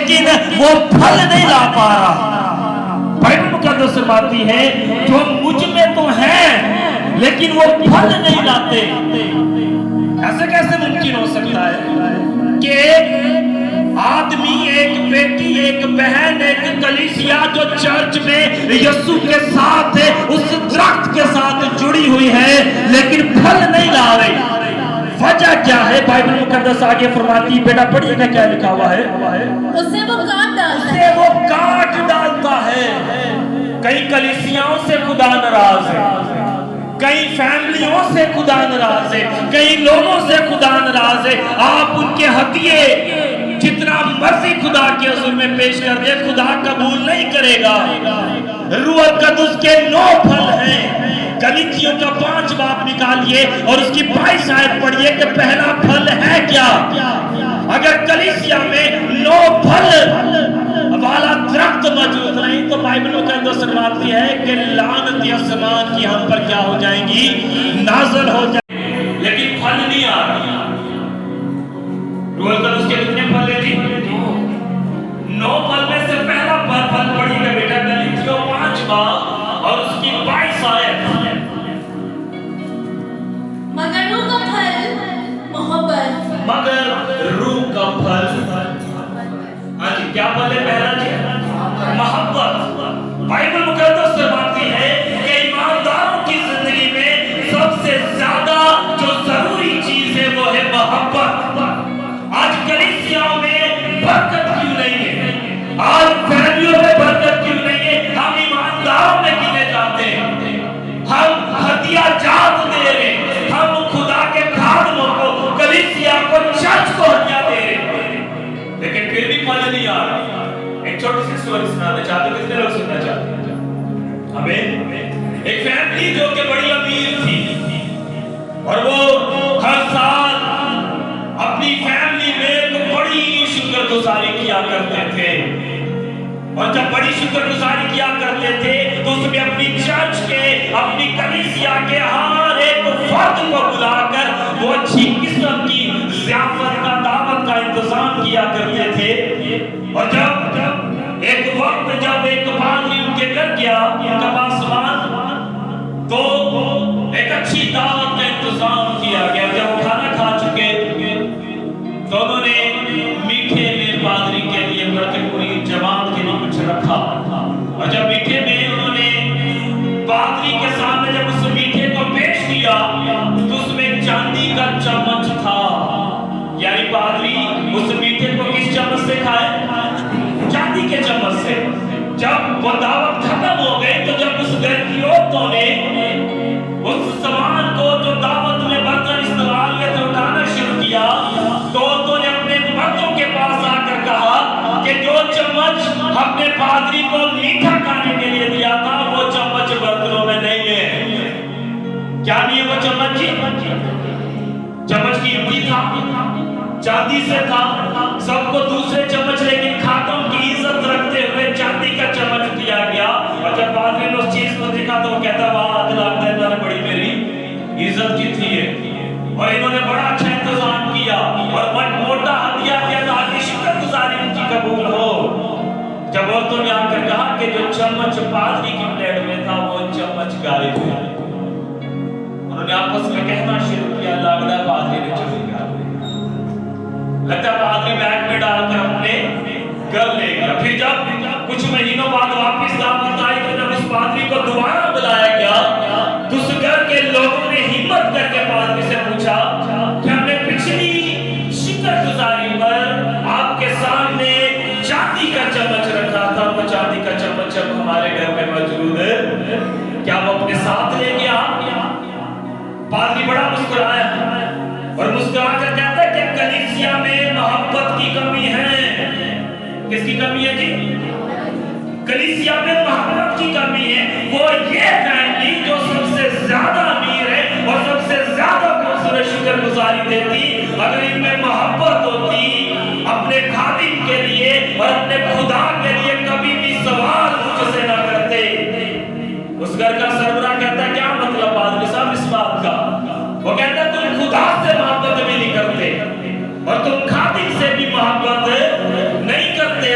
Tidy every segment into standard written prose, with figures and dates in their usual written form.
لیکن وہ پھل نہیں لا پا رہا۔ بائبل مقدس فرماتی ہے جو مجھ میں تو ہیں لیکن وہ پھل نہیں لاتے۔ ایسے کیسے ممکن ہو سکتا ہے کہ آدمی، ایک بیٹی، ایک بہن، ایک کلیسیا جو چرچ میں یسوع کے ساتھ ہے، اس درخت کے ساتھ جڑی ہوئی ہے لیکن پھل نہیں لا رہی؟ وجہ کیا ہے؟ بائبل مقدس آگے فرماتی، بیٹا پڑھیے گا کیا لکھا ہوا ہے؟ اسے وہ کاٹ ڈالتا ہے۔ اسے وہ کاٹ ڈالتا ہے۔ کئی کلیسیاؤں سے خدا ناراض ہے، کئی فیملیوں سے خدا ناراض ہے، کئی لوگوں سے خدا ناراض ہے۔ آپ ان کے ہدیے جتنا مرضی خدا کے حضور میں پیش کر دے، خدا قبول نہیں کرے گا۔ روح القدس کے 9 پھل ہیں، گلاطیوں کا 5 باب نکالیے اور اس کی 22 آیت پڑھیے کہ پہلا پھل ہے کیا؟ اگر کلیسیا میں 9 پھل والا درخت موجود نہیں تو بائبل مقدس فرماتی ہے کہ لعنت آسمان کی ہم پر کیا ہو جائیں گی؟ نازل ہو جائیں گی، لیکن پھل نہیں آ رہا۔ روح القدس کے کتنے پھل ہیں جی؟ 9 پھل میں سے پہلا پھل پڑھی گا بیٹا گلاطیوں 5 باب اور اس کی 22 آیت۔ مگر روح کا پھل محبت، مگر روح کا پھل، ہاں جی کیا پھل ہے پہلا جی؟ محبت۔ بائبل مقدس فرماتی ہے کہ ایمانداروں کی زندگی میں سب سے زیادہ جو ضروری چیز ہے وہ ہے محبت۔ آج کلیسیاؤں میں برکت کیوں نہیں ہے؟ آج فیملیوں میں برکت کیوں نہیں ہے؟ ہم ایمانداروں میں گنے جاتے ہیں، ہم ہدیہ جات دے رہے ہیں، ہم خدا کے خادموں کو، کلیسیا کو، چرچ کو ہدیہ دے رہے ہیں، لیکن پھر بھی پھل نہیں آ رہا۔ ایک چھوٹی سی سٹوری سنانا چاہتے ہیں، کتنے لوگ سننا چاہتے ہیں؟ ہمیں ایک فیملی جو کہ بڑی امیر تھی اور وہ ہر سال اپنی فیملی میں ایک بڑی شکر گزاری کیا کرتے تھے، اور جب بڑی شکر گزاری کیا کرتے تھے تو اس میں اپنی چرچ کے، اپنی کلیسیا کے ہر ایک فرد کو بلا کر وہ اچھی قسم کی ضیافت کا، دعوت کا انتظام کیا کرتے تھے۔ اور جب ایک وقت جب ایک پادری ان کے گھر گیا، ان کا پاسبان، تو ایک اچھی دعوت کا انتظام کیا گیا۔ جب وہ کھانا کھا چکے تو انہوں نے میٹھے میں پادری کے لیے بلکہ پوری جماعت کے لیے کچھ رکھا، اور جب میٹھے میں انہوں نے پادری کے سامنے جب اس میٹھے کو پیش کیا تو اس میں چاندی کا چمچ تھا، یعنی پادری اس میٹھے کو کس چمچ سے کھائے؟ چاندی کے چمچ سے۔ جب وہ دعوت ختم ہو گئی تو جب اس گھر کی عورتوں نے اس سامان کو جو دعوت میں برتن استعمال میں تھے اٹھانا شروع کیا تو عورتوں نے اپنے مردوں کے پاس آ کر کہا کہ جو چمچ ہم نے پادری کو میٹھا کھانے کے لیے دیا تھا وہ چمچ برتنوں میں نہیں ہے۔ کیا نہیں ہے وہ چمچ جی؟ چمچ قیمتی تھا، چاندی سے تھا، سب کو دوسرے چمچ، لیکن خاتون کی عزت رکھتے ہوئے چاندی کا چمچ دیا گیا۔ اور جب پادری نے اس چیز کو دیکھا تو وہ کہتا واہ لگتا ہے اللہ نے بڑی میری عزت کی تھی ہے، اور انہوں نے بڑا اچھا انتظام کیا اور موٹا ہدیہ دیا تاکہ شکر گزاری ان کی قبول ہو۔ جب عورتوں نے آ کر کہا کہ جو چمچ پادری کی پلیٹ میں تھا وہ چمچ غائب ہے، انہوں نے آپس میں کہنا شروع کیا لگتا ہے پادری نے چوری کیا، لگتا ہے پادری بیگ میں ڈال کر اپنے گھر لے گیا۔ پھر جب کچھ مہینوں بعد واپس دعوت آئی تو جب اس پادری کو دوبارہ بلایا گیا تو اس گھر کے لوگوں نے ہمت کر کے پادری سے پوچھا کہ ہم نے پچھلی شکر گزاری پر آپ کے سامنے چاندی کا چمچ رکھا تھا، وہ چاندی کا چمچ اب ہمارے گھر میں موجود ہے، کیا وہ اپنے ساتھ لے گیا؟ پادری بڑا مسکرایا اور مسکرا کر کہتا ہے کہ کلیسیا میں محبت کی کمی ہے۔ کس کی کمی ہے جی؟ کلیسیا میں محبت کی کمی ہے۔ وہ یہ فیملی جو سب سے زیادہ امیر ہے اور سب سے زیادہ خوبصورت شکر گزاری دیتی، اگر ان میں محبت ہوتی اپنے خادم کے لیے اور اپنے خدا کے لیے کبھی بھی سوال مجھ سے نہ کرتے۔ اس گھر کا سربراہ کہتا ہے کیا مطلب پادری صاحب اس بات کا؟ وہ کہتا ہے تم خدا سے محبت بھی نہیں کرتے اور تم خادم سے بھی محبت نہیں کرتے۔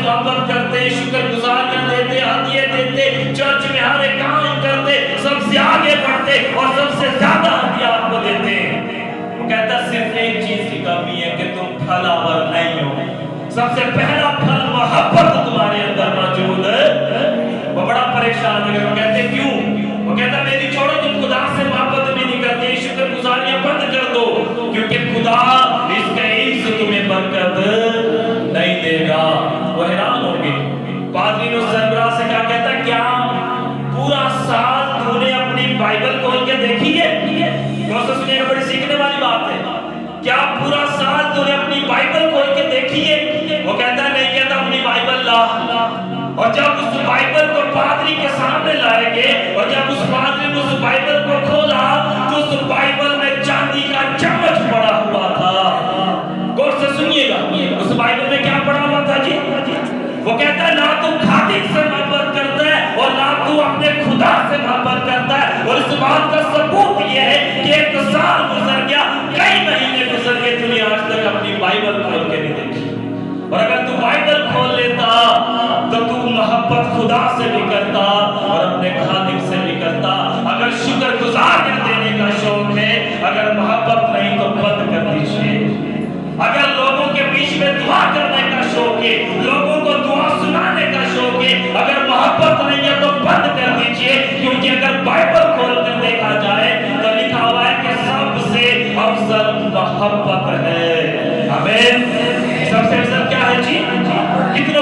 محبت کرتے, شکر گزاریاں دیتے, ہدیے دیتے, چرچ میں ہر ایک کام کرتے, سب سے آگے بڑھتے اور سب سے زیادہ ہدیہ آپ کو دیتے. وہ کہتا ہے صرف ایک چیز کی کمی ہے کہ تم پھلاور نہیں ہو. سب سے پہلا پھل محبت تمہارے اندر موجود ہے. وہ بڑا پریشان ہے. وہ کہتے کیوں؟ وہ کہتا میری چھوڑو, تم خدا سے محبت بھی نہیں کرتے, شکر گزاریاں بند کر دو, کیونکہ خدا اس کے علم سے تمہیں برکت نہیں دے گا. وہ حیران ہو گئے. پادری نے سربراہ سے کیا کہتا, کیا پورا سال تو نے اپنی بائبل کھول کے دیکھی ہے؟ دوستو سنیے, بڑی سیکھنے والی بات ہے. کیا پورا سال تو نے اپنی بائبل کھول کے دیکھی ہے؟ وہ کہتا ہے نہیں. کہتا اپنی بائبل لا. اور جب اس بائبل کو پادری کے سامنے لائے گے, اور جب اس پادری نے اس بائبل کو کھولا تو اس بائبل میں چاندی کا چمچ پڑا ہوا تھا. غور سے سنیے گا, اس بائبل میں کیا پڑا ہوا تھا جی؟ وہ کہتا ہے نہ تو خالق سے محبت کرتا ہے اور نہ تو اپنے خدا سے محبت کرتا ہے. اور اس بات کا ثبوت یہ ہے کہ ایک سال گزر گیا, کئی مہینے گزر گئے, تو نے آج تک اپنی بائبل کھول کے نہیں دیکھی. اور اگر تو بائبل کھول لیتا تو تو محبت خدا سے بھی کرتا اور اپنے خالق سے بھی کرتا. اگر شکر گزار دینے کا شوق ہے, اگر محبت نہیں تو بند کر دیجیے. اگر لوگوں کے بیچ میں دعا کرنے کا شوق ہے, لوگوں کو دعا سنانے کا شوق ہے, اگر محبت نہیں ہے تو بند کر دیجیے. کیونکہ اگر بائبل کھول کر دیکھا جائے تو لکھا ہوا ہے کہ سب سے افضل محبت ہے. آمین. سب سے افضل کیا ہے جی؟ کتنے